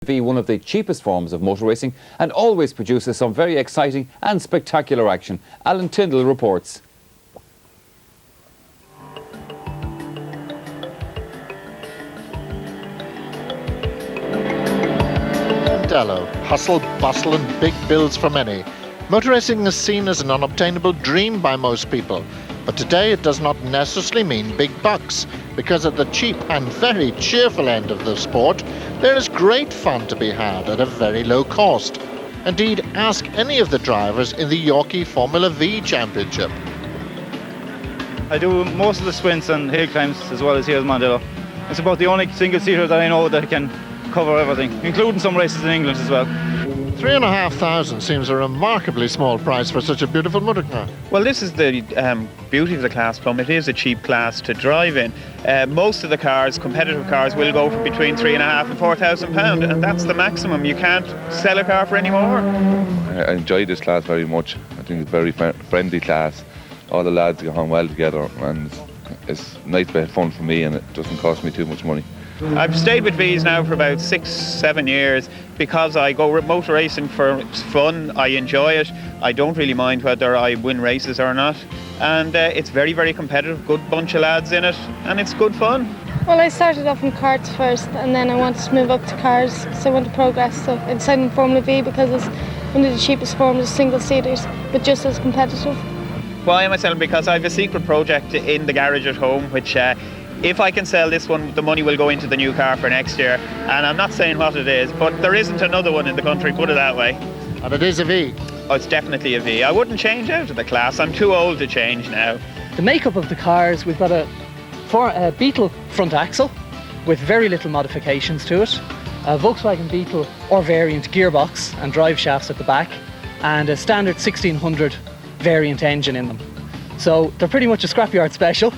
V, one of the cheapest forms of motor racing, and always produces some very exciting and spectacular action. Alan Tyndall reports. Mondello, hustle, bustle and big bills for many. Motor racing is seen as an unobtainable dream by most people, but today it does not necessarily mean big bucks, because at the cheap and very cheerful end of the sport, there is great fun to be had at a very low cost. Indeed, ask any of the drivers in the Yorkie Formula V Championship. I do most of the sprints and hill climbs as well as here at Mondello. It's about the only single-seater that I know that can cover everything, including some races in England as well. $3,500 seems a remarkably small price for such a beautiful motor car. Well, this is the beauty of the Class Plum. It is a cheap class to drive in. Most of the cars, competitive cars, will go for between £3,500 and £4,000, and that's the maximum. You can't sell a car for any more. I enjoy this class very much. I think it's a very friendly class. All the lads get on well together, and it's nice to have fun for me, and it doesn't cost me too much money. I've stayed with V's now for about 6-7 years because I go motor racing for fun. I enjoy it. I don't really mind whether I win races or not, and it's very, very competitive. Good bunch of lads in it, and it's good fun. Well, I started off in karts first, and then I wanted to move up to cars, so I want to progress. So I decided in Formula V because it's one of the cheapest forms of single-seaters, but just as competitive. Why am I selling? Because I have a secret project in the garage at home, which if I can sell this one, the money will go into the new car for next year. And I'm not saying what it is, but there isn't another one in the country, put it that way. And it is a V. Oh, it's definitely a V. I wouldn't change out of the class. I'm too old to change now. The makeup of the cars, we've got a Beetle front axle with very little modifications to it, a Volkswagen Beetle or variant gearbox and drive shafts at the back, and a standard 1600 variant engine in them. So they're pretty much a scrapyard special,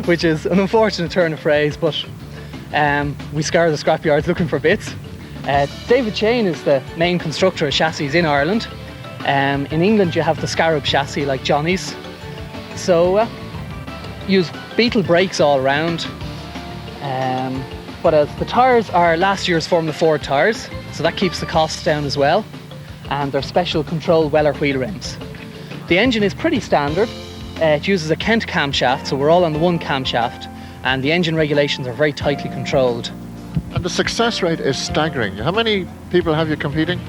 which is an unfortunate turn of phrase, but we scour the scrapyards looking for bits. David Chain is the main constructor of chassis in Ireland. In England you have the Scarab chassis like Johnny's. So use Beetle brakes all around. But the tyres are last year's Formula Ford tyres, so that keeps the costs down as well. And they're special control Weller wheel rims. The engine is pretty standard. It uses a Kent camshaft, so we're all on the one camshaft, and the engine regulations are very tightly controlled. And the success rate is staggering. How many people have you competing?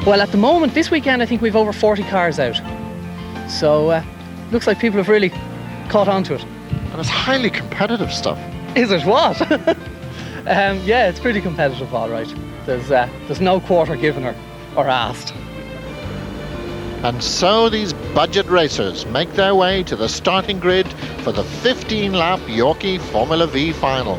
Well, at the moment, this weekend, I think we've over 40 cars out. So, looks like people have really caught on to it. And it's highly competitive stuff. Is it what? Yeah, it's pretty competitive, all right. There's no quarter given or asked. And so these budget racers make their way to the starting grid for the 15-lap Yorkie Formula V final.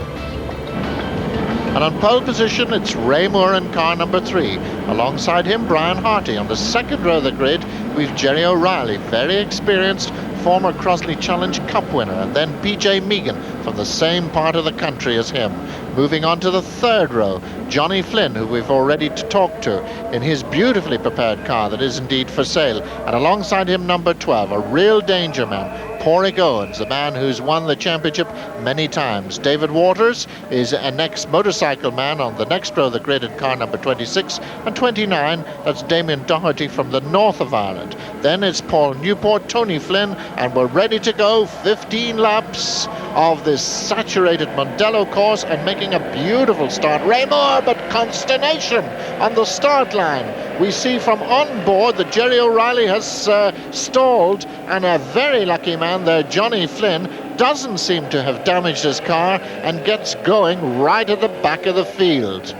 And on pole position, it's Ray Moore in car number 3. Alongside him, Brian Harty. On the second row of the grid, we've Gerry O'Reilly, very experienced, former Crossley Challenge Cup winner, and then PJ Megan from the same part of the country as him. Moving on to the third row, Johnny Flynn, who we've already talked to, in his beautifully prepared car that is indeed for sale. And alongside him, number 12, a real danger man, Porrick Owens, the man who's won the championship many times. David Waters is an ex-motorcycle man on the next row of the grid in car number 26. And 29, that's Damien Doherty from the north of Ireland. Then it's Paul Newport, Tony Flynn, and we're ready to go. 15 laps of this saturated Mondello course, and making a beautiful start. Ray Moore, but consternation on the start line. We see from on board that Gerry O'Reilly has stalled, and a very lucky man there, Johnny Flynn, doesn't seem to have damaged his car and gets going right at the back of the field.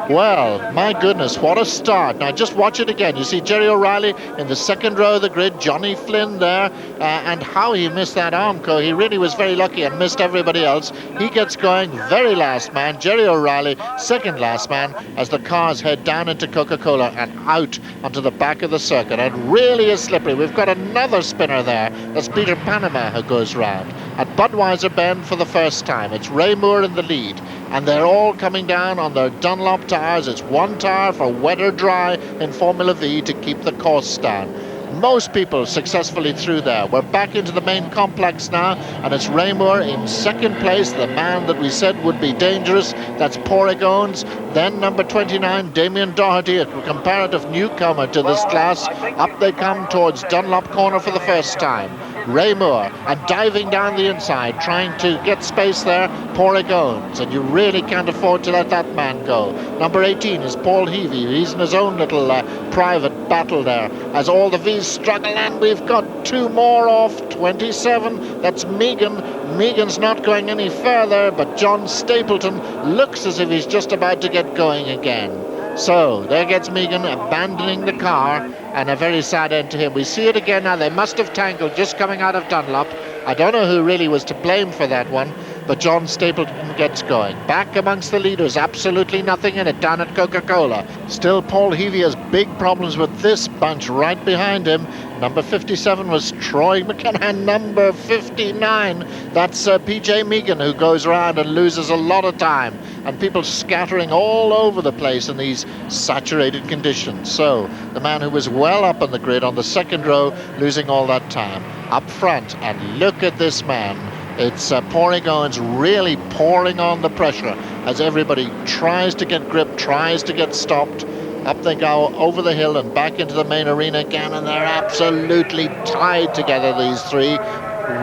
Well, my goodness, what a start. Now just watch it again. You see Gerry O'Reilly in the second row of the grid, Johnny Flynn there, and how he missed that Armco. He really was very lucky and missed everybody else. He gets going, very last man. Gerry O'Reilly, second last man, as the cars head down into Coca-Cola and out onto the back of the circuit. And really is slippery. We've got another spinner there. That's Peter Panama who goes round. At Budweiser Bend for the first time, it's Ray Moore in the lead. And they're all coming down on their Dunlop tyres. It's one tyre for wet or dry in Formula V to keep the costs down. most people successfully through there. We're back into the main complex now, and it's Raymore in second place, the man that we said would be dangerous. That's Porrigones. Then number 29, Damien Doherty, a comparative newcomer to this class. Up they come towards Dunlop Corner for the first time. Raymore, and diving down the inside, trying to get space there, Porrigones, and you really can't afford to let that man go. Number 18 is Paul Heavey. He's in his own little private battle there, as all the V's struggle, and we've got two more off. 27, that's Megan. Megan's not going any further, but John Stapleton looks as if he's just about to get going again. So there gets Megan abandoning the car, and a very sad end to him. We see it again now. They must have tangled just coming out of Dunlop. I don't know who really was to blame for that one, but John Stapleton gets going. Back amongst the leaders, absolutely nothing in it down at Coca-Cola. Still, Paul Heavey has big problems with this bunch right behind him. Number 57 was Troy McKenna. Number 59, that's PJ Megan, who goes around and loses a lot of time. And people scattering all over the place in these saturated conditions. So the man who was well up on the grid on the second row, losing all that time. Up front, and look at this man. It's Porrigones really pouring on the pressure as everybody tries to get grip, tries to get stopped. Up they go over the hill and back into the main arena again, and they're absolutely tied together, these three.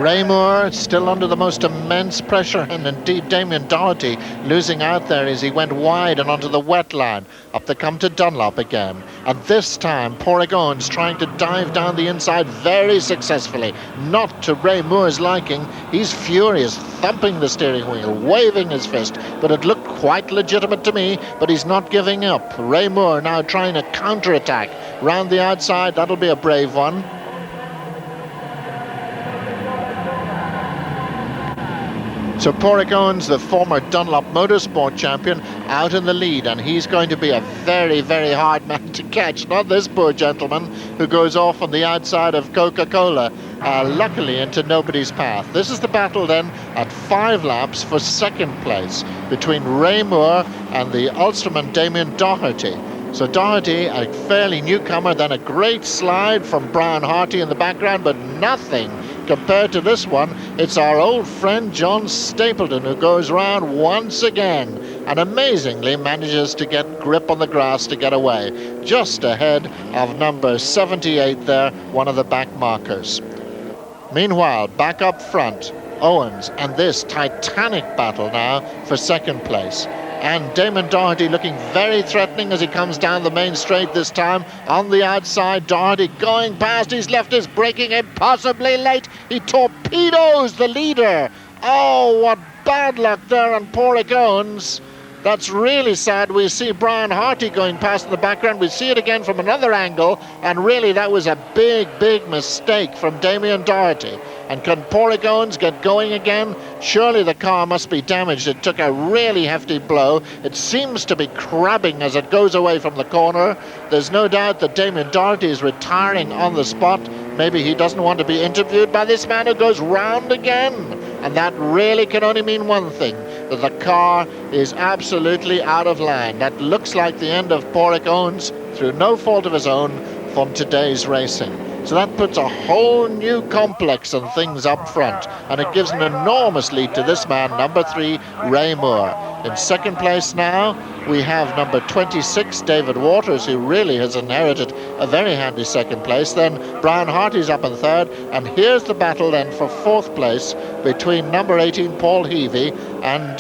Raymore still under the most immense pressure, and indeed Damien Doherty losing out there as he went wide and onto the wet line. Up they come to Dunlop again, and this time Porrigones trying to dive down the inside very successfully, not to Raymore's liking. He's furious, thumping the steering wheel, waving his fist, but it looked quite legitimate to me, but he's not giving up. Raymore now trying to counter-attack round the outside. That'll be a brave one. So Porrigones, the former Dunlop Motorsport champion, out in the lead, and he's going to be a very, very hard man to catch. Not this poor gentleman who goes off on the outside of Coca-Cola, luckily into nobody's path. This is the battle then at 5 laps for second place between Raymore and the Ulsterman Damien Doherty. So Doherty, a fairly newcomer, then a great slide from Brian Harty in the background, but nothing compared to this one. It's our old friend John Stapleton who goes round once again and amazingly manages to get grip on the grass to get away, just ahead of number 78 there, one of the back markers. Meanwhile, back up front, Owens, and this titanic battle now for second place. And Damon Doherty looking very threatening as he comes down the main straight this time. On the outside, Doherty going past. His left is braking impossibly late. He torpedoes the leader. Oh, what bad luck there on Porrigones. That's really sad. We see Brian Harty going past in the background. We see it again from another angle. And really, that was a big, big mistake from Damien Doherty. And can Porrigones get going again? Surely the car must be damaged. It took a really hefty blow. It seems to be crabbing as it goes away from the corner. There's no doubt that Damien Doherty is retiring on the spot. Maybe he doesn't want to be interviewed by this man who goes round again. And that really can only mean one thing, that the car is absolutely out of line. That looks like the end of Porrigones, through no fault of his own, from today's racing. So that puts a whole new complex and things up front, and it gives an enormous lead to this man, number 3, Raymore. In second place now, we have number 26, David Waters, who really has inherited a very handy second place. Then Brian Harty's up in third, and here's the battle then for fourth place between number 18, Paul Heavey, and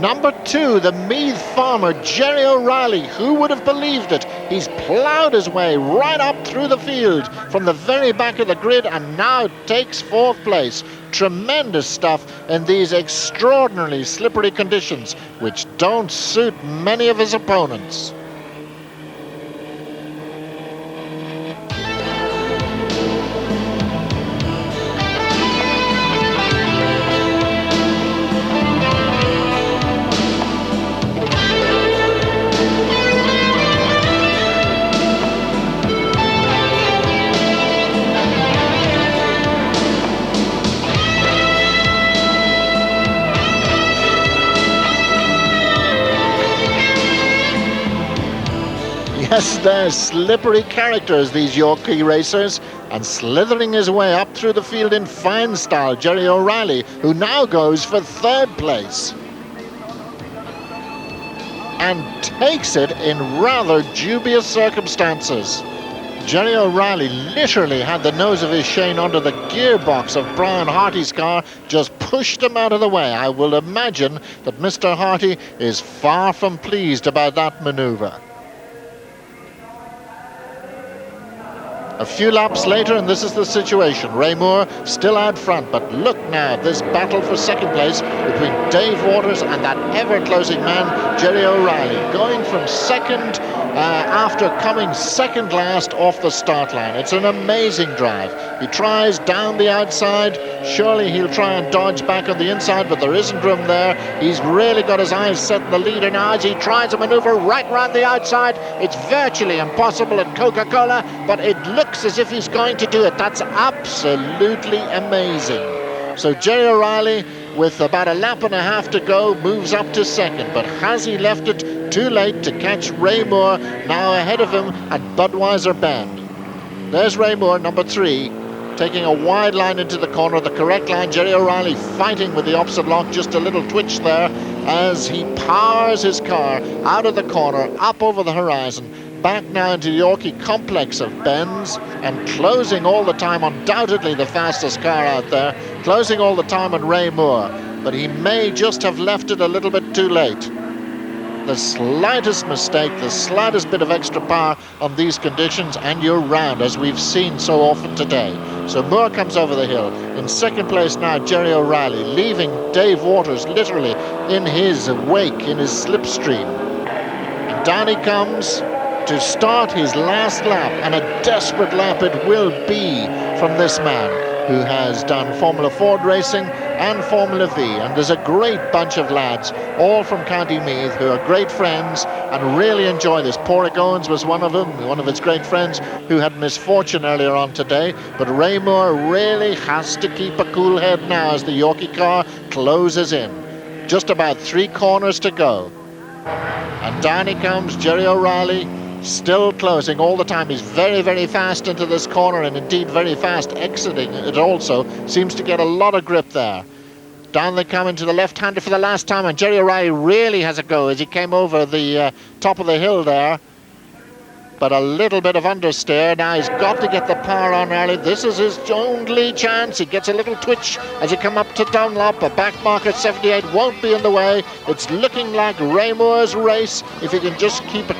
number 2, the Meath farmer, Gerry O'Reilly. Who would have believed it? He's ploughed his way right up through the field from the very back of the grid and now takes fourth place. Tremendous stuff in these extraordinarily slippery conditions, which don't suit many of his opponents. Yes, they're slippery characters, these Yorkie racers, and slithering his way up through the field in fine style, Gerry O'Reilly, who now goes for third place and takes it in rather dubious circumstances. Gerry O'Reilly literally had the nose of his Shane under the gearbox of Brian Harty's car, just pushed him out of the way. I will imagine that Mr. Harty is far from pleased about that manoeuvre. A few laps later, and this is the situation. Ray Moore still out front, but look now, this battle for second place between Dave Waters and that ever-closing man, Gerry O'Reilly, going from second after coming second last off the start line. It's an amazing drive. He tries down the outside. Surely he'll try and dodge back on the inside, but there isn't room there. He's really got his eyes set on the leader now as he tries a maneuver right round the outside. It's virtually impossible at Coca-Cola, but it looks as if he's going to do it. That's absolutely amazing. So Gerry O'Reilly, with about a lap and a half to go, moves up to second, but has he left it too late to catch Ray Moore, now ahead of him at Budweiser Bend? There's Ray Moore, number 3, taking a wide line into the corner, the correct line. Gerry O'Reilly fighting with the opposite lock, just a little twitch there as he powers his car out of the corner, up over the horizon, back now into the Yorkie complex of bends, and closing all the time, undoubtedly the fastest car out there, closing all the time on Ray Moore, but he may just have left it a little bit too late. The slightest mistake, the slightest bit of extra power on these conditions, and you're round, as we've seen so often today. So Moore comes over the hill. In second place now, Gerry O'Reilly, leaving Dave Waters literally in his wake, in his slipstream. And down he comes to start his last lap, and a desperate lap it will be from this man who has done Formula Ford racing and Formula V, and there's a great bunch of lads, all from County Meath, who are great friends and really enjoy this. Porrick Owens was one of them, one of his great friends, who had misfortune earlier on today, but Ray Moore really has to keep a cool head now as the Yorkie car closes in. Just about 3 corners to go, and down he comes, Gerry O'Reilly, still closing all the time. He's very, very fast into this corner, and indeed very fast exiting it also. Seems to get a lot of grip there. Down they come into the left-hander for the last time, and Gerry O'Reilly really has a go as he came over the top of the hill there. But a little bit of understeer. Now he's got to get the power on early. This is his only chance. He gets a little twitch as he come up to Dunlop. A back marker 78 won't be in the way. It's looking like Ray Moore's race if he can just keep it.